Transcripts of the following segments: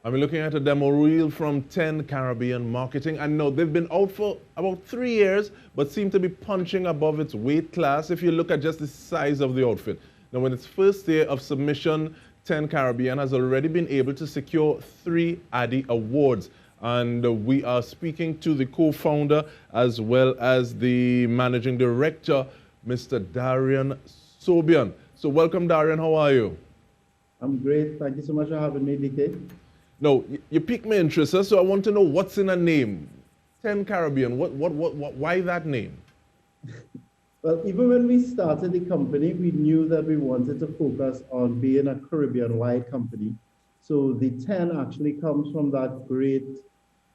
I'm looking at a demo reel from 10 Caribbean Marketing. And no, they've been out for about 3 years, but seem to be punching above its weight class if you look at just the size of the outfit. Now, in its first year of submission, 10 Caribbean has already been able to secure 3 Addy Awards. And we are speaking to the co-founder as well as the managing director, Mr. Darian Sobian. So welcome, Darian. How are you? I'm great. Thank you so much for having me, DK. No, you piqued my interest, sir, so I want to know what's in a name. 10 Caribbean, why that name? Well, even when we started the company, we knew that we wanted to focus on being a Caribbean-wide company. So the 10 actually comes from that great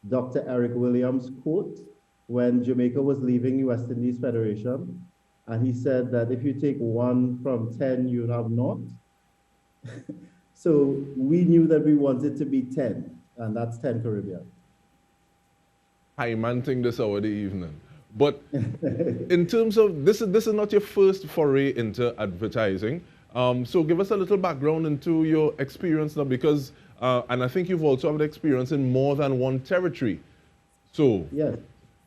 Dr. Eric Williams quote when Jamaica was leaving the West Indies Federation. And he said that if you take 1 from 10, you'd have naught. So we knew that we wanted to be 10, and that's 10 Caribbean. I man think this over the evening. But in terms of, this is not your first foray into advertising. So give us a little background into your experience now, because, and I think you've also had experience in more than one territory. So. Yes.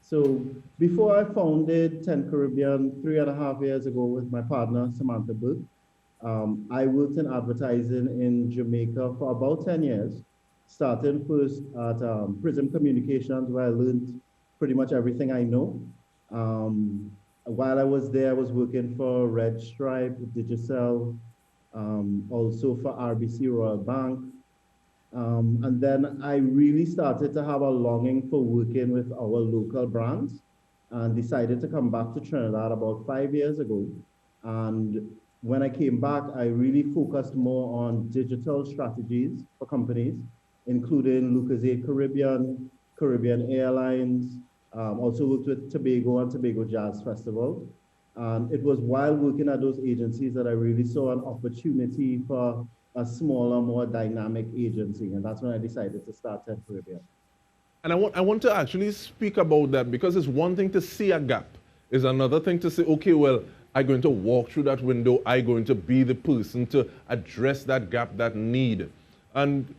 So before I founded 10 Caribbean 3.5 years ago with my partner, Samantha Burke, I worked in advertising in Jamaica for about 10 years, starting first at Prism Communications, where I learned pretty much everything I know. While I was there, I was working for Red Stripe, Digicel, also for RBC Royal Bank. And then I really started to have a longing for working with our local brands and decided to come back to Trinidad about 5 years ago. And when I came back, I really focused more on digital strategies for companies, including Lucozade Caribbean, Caribbean Airlines, also worked with Tobago and Tobago Jazz Festival. And it was while working at those agencies that I really saw an opportunity for a smaller, more dynamic agency. And that's when I decided to start 10 Caribbean. And I want to actually speak about that, because it's one thing to see a gap. It's another thing to say, okay, well, I'm going to walk through that window. I'm going to be the person to address that gap, that need. And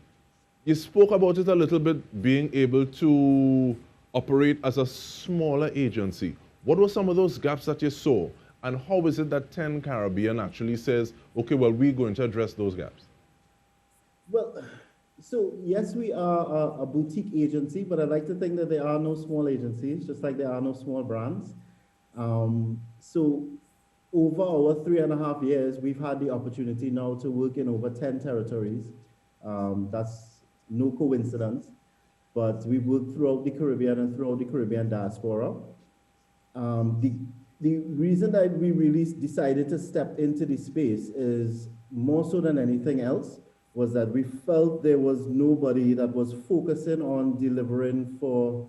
you spoke about it a little bit, being able to operate as a smaller agency. What were some of those gaps that you saw? And how is it that 10 Caribbean actually says, okay, well, we're going to address those gaps? Well, so yes, we are a boutique agency, but I like to think that there are no small agencies, just like there are no small brands. So over our 3.5 years, we've had the opportunity now to work in over 10 territories. That's no coincidence, but we've worked throughout the Caribbean and throughout the Caribbean diaspora. The reason that we really decided to step into this space is more so than anything else was that we felt there was nobody that was focusing on delivering for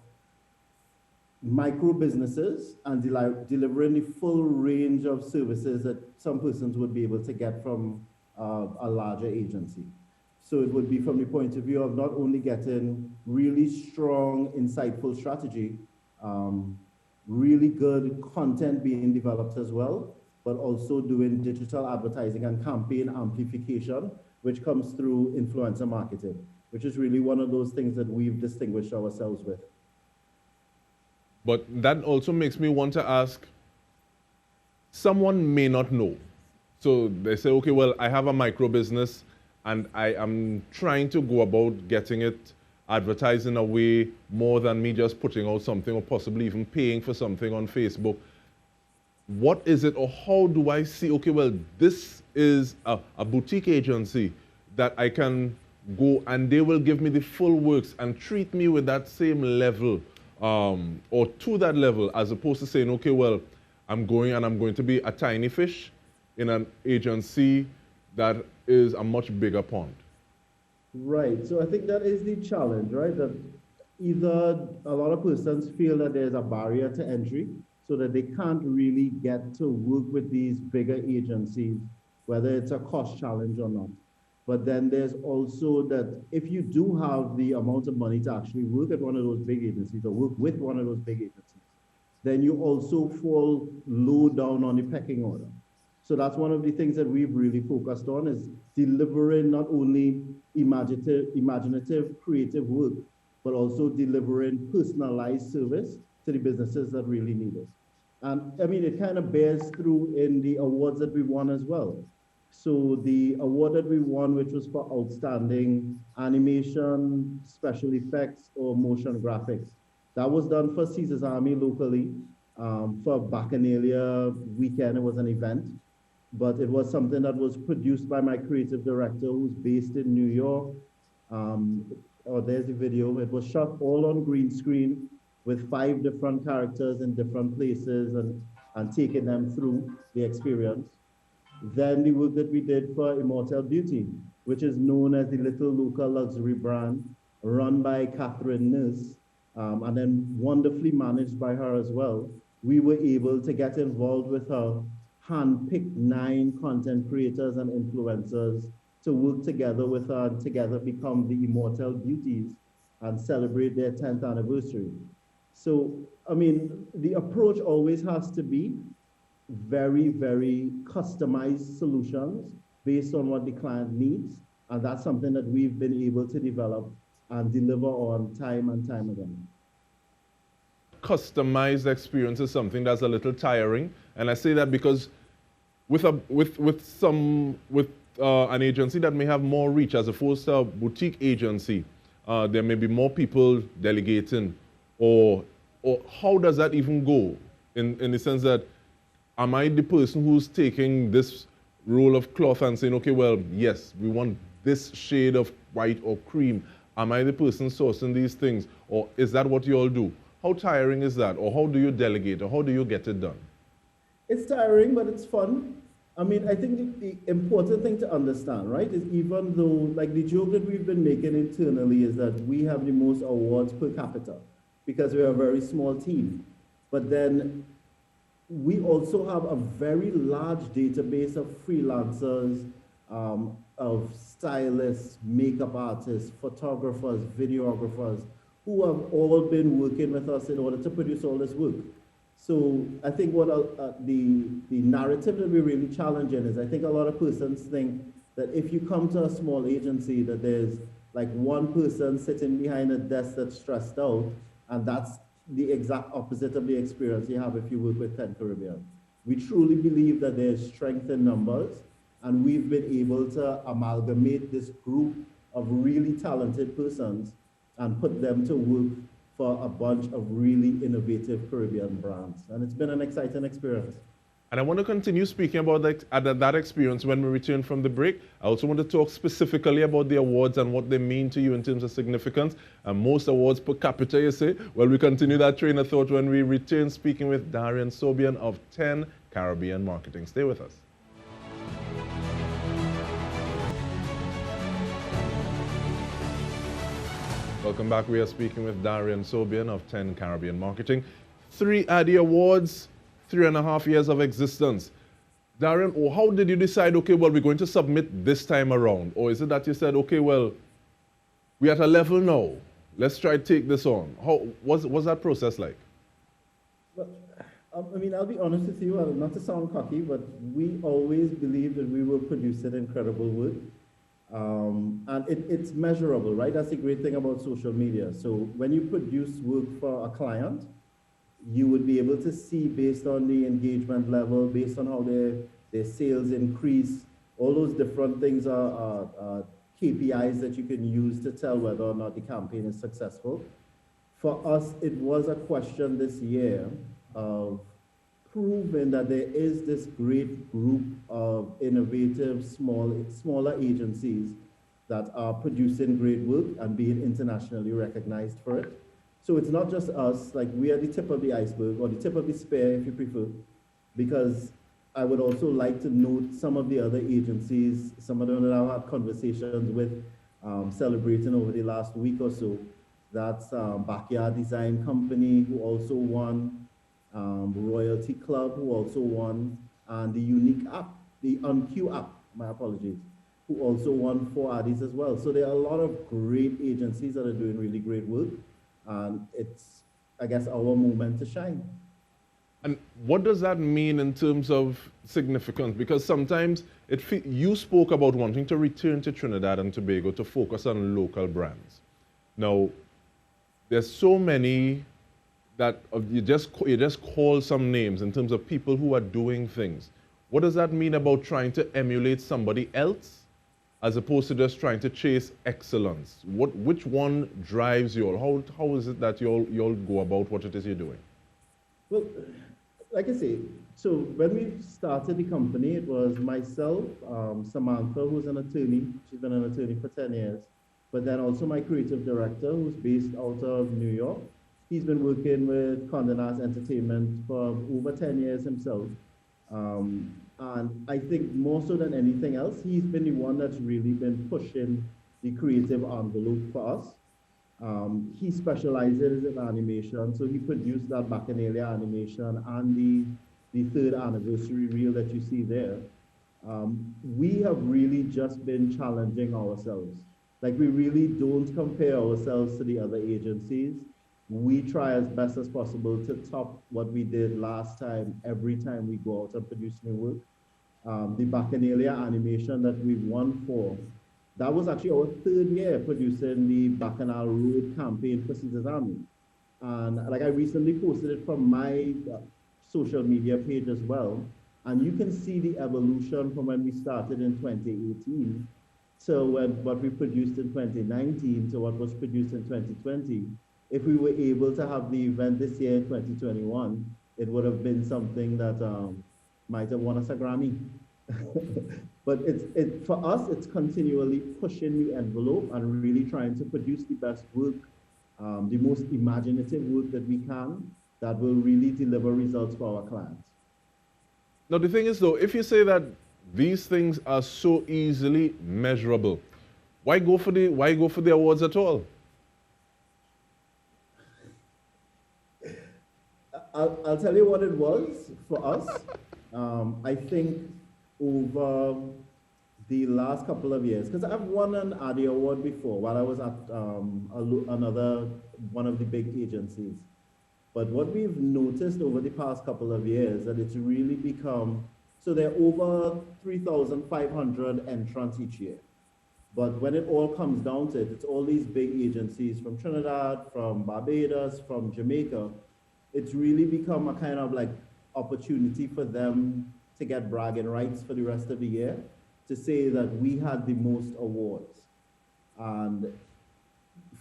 micro businesses and delivering the full range of services that some persons would be able to get from a larger agency. So it would be from the point of view of not only getting really strong, insightful strategy, really good content being developed as well, but also doing digital advertising and campaign amplification, which comes through influencer marketing, which is really one of those things that we've distinguished ourselves with. But that also makes me want to ask, someone may not know. So they say, okay, well, I have a micro business and I am trying to go about getting it advertised in a way more than me just putting out something or possibly even paying for something on Facebook. What is it, or how do I see, okay, well, this is a boutique agency that I can go and they will give me the full works and treat me with that same level or to that level, as opposed to saying, okay, well, I'm going to be a tiny fish in an agency that is a much bigger pond. Right. So I think that is the challenge, right? That either a lot of persons feel that there's a barrier to entry so that they can't really get to work with these bigger agencies, whether it's a cost challenge or not. But then there's also that if you do have the amount of money to actually work at one of those big agencies or work with one of those big agencies, then you also fall low down on the pecking order. So that's one of the things that we've really focused on is delivering not only imaginative, creative work, but also delivering personalized service to the businesses that really need it. And I mean, it kind of bears through in the awards that we won as well. So the award that we won, which was for outstanding animation, special effects, or motion graphics, that was done for Caesar's Army locally. For Bacchanalia weekend, it was an event, but it was something that was produced by my creative director who's based in New York. Um, oh, there's the video. It was shot all on green screen with 5 different characters in different places and taking them through the experience. Then the work that we did for Immortal Beauty, which is known as the little local luxury brand run by Catherine Nurse, and then wonderfully managed by her as well. We were able to get involved with her, handpick 9 content creators and influencers to work together with her and together become the Immortal Beauties and celebrate their 10th anniversary. So, I mean, the approach always has to be very, very customized solutions based on what the client needs. And that's something that we've been able to develop and deliver on time and time again. Customized experience is something that's a little tiring. And I say that because with an agency that may have more reach as opposed to a boutique agency, there may be more people delegating, or how does that even go? In the sense that, am I the person who's taking this roll of cloth and saying, okay, well, yes, we want this shade of white or cream. Am I the person sourcing these things? Or is that what you all do? How tiring is that? Or how do you delegate? Or how do you get it done? It's tiring, but it's fun. I mean, I think the important thing to understand, right, is even though, like the joke that we've been making internally is that we have the most awards per capita because we're a very small team. But then we also have a very large database of freelancers, of stylists, makeup artists, photographers, videographers, who have all been working with us in order to produce all this work. So I think what the narrative that we're really challenging is I think a lot of persons think that if you come to a small agency that there's like one person sitting behind a desk that's stressed out, and that's the exact opposite of the experience you have if you work with 10 Caribbean. We truly believe that there's strength in numbers, and we've been able to amalgamate this group of really talented persons and put them to work for a bunch of really innovative Caribbean brands. And it's been an exciting experience. And I want to continue speaking about that experience when we return from the break. I also want to talk specifically about the awards and what they mean to you in terms of significance. And most awards per capita, you say? Well, we continue that train of thought when we return speaking with Darian Sobian of 10 Caribbean Marketing. Stay with us. Welcome back. We are speaking with Darian Sobian of 10 Caribbean Marketing. 3 Addy Awards, 3.5 years of existence. Darian, how did you decide, okay, well, we're going to submit this time around? Or is it that you said, okay, well, we're at a level now. Let's try to take this on. How what's that process like? Well, I mean, I'll be honest with you, not to sound cocky, but we always believed that we were producing incredible work. And it's measurable, right? That's the great thing about social media. So when you produce work for a client, you would be able to see based on the engagement level, based on how their sales increase, all those different things are KPIs that you can use to tell whether or not the campaign is successful. For us, it was a question this year of proving that there is this great group of innovative, smaller agencies that are producing great work and being internationally recognized for it. So it's not just us, like we are the tip of the iceberg, or the tip of the spear if you prefer, because I would also like to note some of the other agencies, some of them that I've had conversations with, celebrating over the last week or so. That's Backyard Design Company, who also won, Royalty Club, who also won, and the Unique app, the UnQ app, my apologies, who also won 4 Addies as well. So there are a lot of great agencies that are doing really great work. And it's, I guess, our moment to shine. And what does that mean in terms of significance? Because sometimes you spoke about wanting to return to Trinidad and Tobago to focus on local brands. Now, there's so many that you just call some names in terms of people who are doing things. What does that mean about trying to emulate somebody else as opposed to just trying to chase excellence? Which one drives you all? How is it that you all go about what it is you're doing? Well, like I say, so when we started the company, it was myself, Samantha, who's an attorney. She's been an attorney for 10 years. But then also my creative director, who's based out of New York. He's been working with Condé Nast Entertainment for over 10 years himself. And I think more so than anything else, he's been the one that's really been pushing the creative envelope for us. He specializes in animation, so he produced that Bacchanalia animation and the third anniversary reel that you see there. We have really just been challenging ourselves. Like, we really don't compare ourselves to the other agencies. We try as best as possible to top what we did last time every time we go out and produce new work. The Bacchanalia animation that we won for, that was actually our third year producing the Bacchanal Road campaign for Caesar's Army. And like, I recently posted it from my social media page as well. And you can see the evolution from when we started in 2018 to what we produced in 2019 to what was produced in 2020. If we were able to have the event this year in 2021, it would have been something that might have won us a Grammy. But for us, it's continually pushing the envelope and really trying to produce the best work, the most imaginative work that we can, that will really deliver results for our clients. Now, the thing is, though, if you say that these things are so easily measurable, why go for the awards at all? I'll tell you what it was for us. I think over the last couple of years, because I've won an Addy Award before while I was at another one of the big agencies. But what we've noticed over the past couple of years, that it's really become, so there are over 3,500 entrants each year. But when it all comes down to it, it's all these big agencies from Trinidad, from Barbados, from Jamaica. It's really become a kind of like opportunity for them to get bragging rights for the rest of the year, to say that we had the most awards. And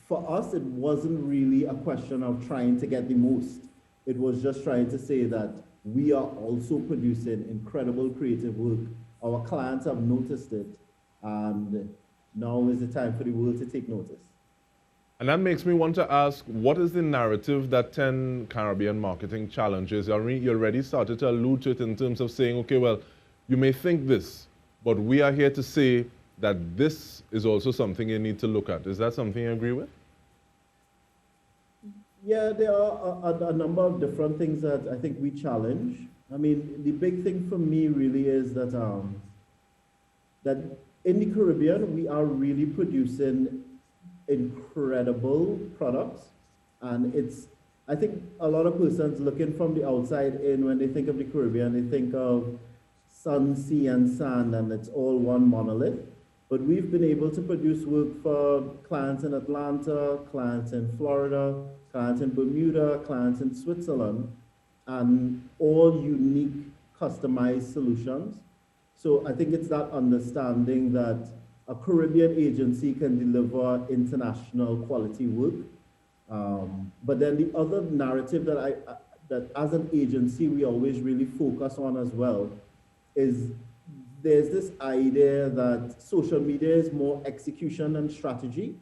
for us, it wasn't really a question of trying to get the most. It was just trying to say that we are also producing incredible creative work. Our clients have noticed it, and now is the time for the world to take notice. And that makes me want to ask, what is the narrative that 10 Caribbean Marketing Challenges, you already started to allude to it in terms of saying, okay, well, you may think this, but we are here to say that this is also something you need to look at. Is that something you agree with? Yeah, there are a number of different things that I think we challenge. I mean, the big thing for me really is that that in the Caribbean, we are really producing incredible products. And I think a lot of persons looking from the outside in, when they think of the Caribbean, they think of sun, sea, and sand, and it's all one monolith. But we've been able to produce work for clients in Atlanta, clients in Florida, clients in Bermuda, clients in Switzerland, and all unique, customized solutions. So I think it's that understanding that a Caribbean agency can deliver international quality work. But then the other narrative that as an agency we always really focus on as well is there's this idea that social media is more execution and strategy.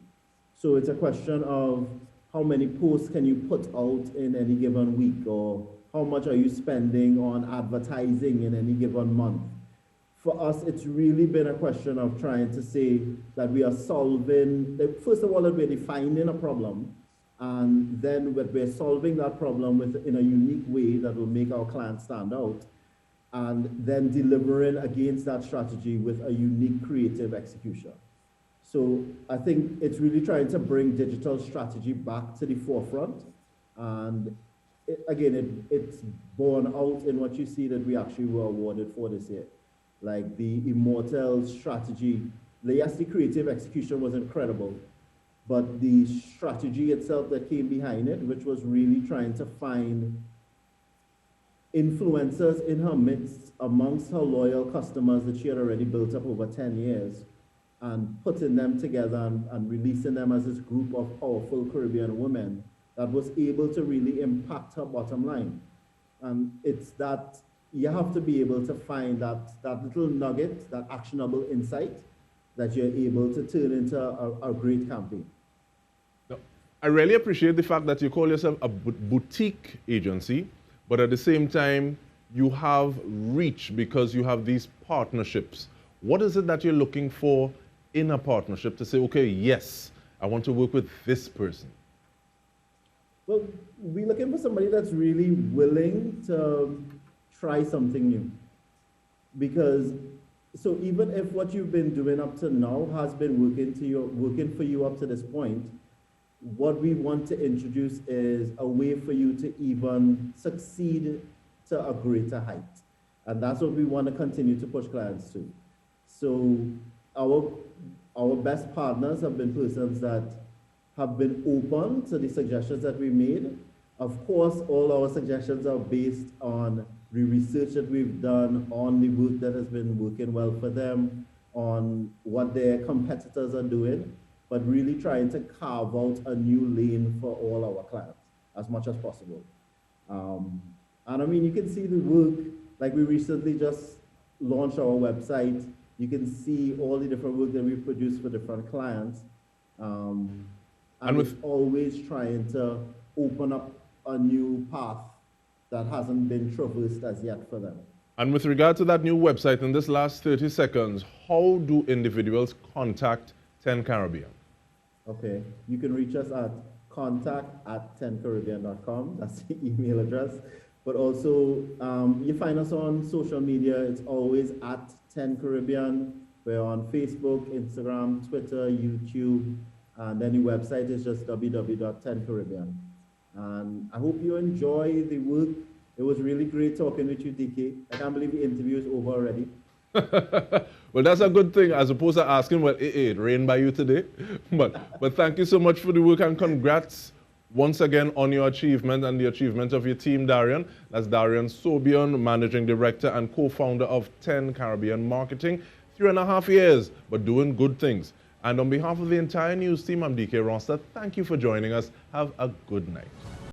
So it's a question of how many posts can you put out in any given week, or how much are you spending on advertising in any given month. For us, it's really been a question of trying to say that we are solving, first of all, that we're defining a problem, and then we're solving that problem in a unique way that will make our clients stand out, and then delivering against that strategy with a unique creative execution. So I think it's really trying to bring digital strategy back to the forefront. And it's borne out in what you see that we actually were awarded for this year. Like the Immortal strategy, yes, the creative execution was incredible, but the strategy itself that came behind it, which was really trying to find influencers in her midst amongst her loyal customers that she had already built up over 10 years, and putting them together and releasing them as this group of powerful Caribbean women that was able to really impact her bottom line. And it's that you have to be able to find that little nugget, that actionable insight that you're able to turn into a great campaign. Now, I really appreciate the fact that you call yourself a boutique agency, but at the same time, you have reach because you have these partnerships. What is it that you're looking for in a partnership to say, okay, yes, I want to work with this person? Well, we're looking for somebody that's really willing to try something new. Because, so even if what you've been doing up to now has been working for you up to this point, what we want to introduce is a way for you to even succeed to a greater height. And that's what we want to continue to push clients to. So our best partners have been persons that have been open to the suggestions that we made. Of course, all our suggestions are based on the research that we've done on the work that has been working well for them, on what their competitors are doing, but really trying to carve out a new lane for all our clients as much as possible. And I mean, you can see the work, like we recently just launched our website. You can see all the different work that we've produced for different clients. And it's always trying to open up a new path that hasn't been traversed as yet for them. And with regard to that new website, in this last 30 seconds, how do individuals contact 10 Caribbean? Okay, you can reach us at contact@10caribbean.com. That's the email address. But also, you find us on social media. It's always at 10 Caribbean. We're on Facebook, Instagram, Twitter, YouTube, and then the website is just www.10caribbean. And I hope you enjoy the work. It was really great talking with you, DK. I can't believe the interview is over already. Well, that's a good thing, as opposed to asking, well, it rained by you today. But thank you so much for the work, and congrats once again on your achievement and the achievement of your team, Darian. That's Darian Sobion, Managing Director and co-founder of 10 Caribbean Marketing. 3.5 years, but doing good things. And on behalf of the entire news team, I'm DK Ronstadt. Thank you for joining us. Have a good night.